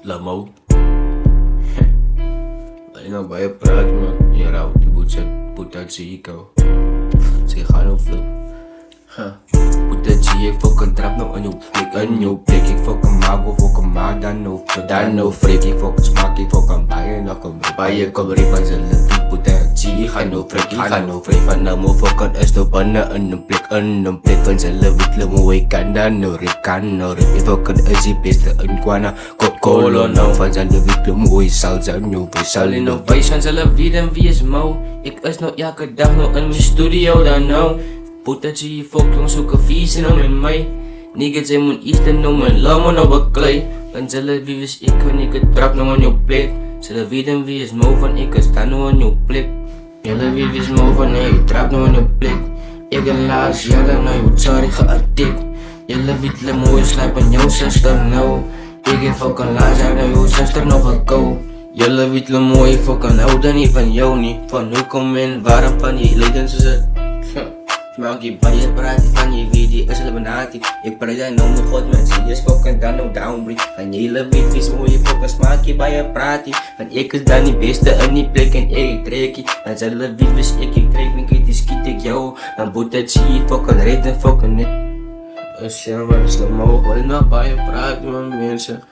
Lamo. Alleen nou bij je praat man. Je rouw, die boet uit zie ik al. Zeg ga nou flip. Boet uit zie ik fucking trap nou aan jouw blik, Ik fucking maak of fucking maak dan nou freak. Ik fucking smaak, ik fucking baie nog een baie kom rip van z'n lip. Boet uit zie ik ga nou freak, van nou mo fucking is nou binnen in een plek van z'n lip. Mo ik kan dan nou rip, Ik fucking is die beste in kwana. Kolon nou van z'n lip, mo ik sal zijn nou sal in nou wijs van z'n lip en wie is mo. Ik is nou elke dag nou in mijn studio dan nou. Boet uit zie je fucking zoeken vies en nou met mij. Niggas zijn moet iets te noemen, laat me nou beklei. Want zullen wie is ik wanneer ik het trap nou aan jouw plek. Zullen weten wie is mo van ik sta nou aan jouw plek. Jullie wie is mo van ik trap nou aan jouw plek. Ik en laatst jaren nou je sorry geartikt. Jullie weten mooi slapen jouw zuster nou. Ik heb fucking laatst jaar nou jouw zuster nog gekou. Jullie weten mooi fucking houden niet van jou niet. Van hoe kom in waarom van die leden ze Maak je baie praat van je wie die is eliminatie. Ik praat jij nou mijn god mensen, je is fucking dan nou downbreak. Van je hele weet wie hoe je fucking smaak je baie praat. Van ik is dan die beste in die plek en ik trek je. Van zelf wie wist ik trek me die schiet ik jou. Dan boet het zie je fucking red en fucking net. Als je maar is de mogelijk, wil nou baie praat met mensen.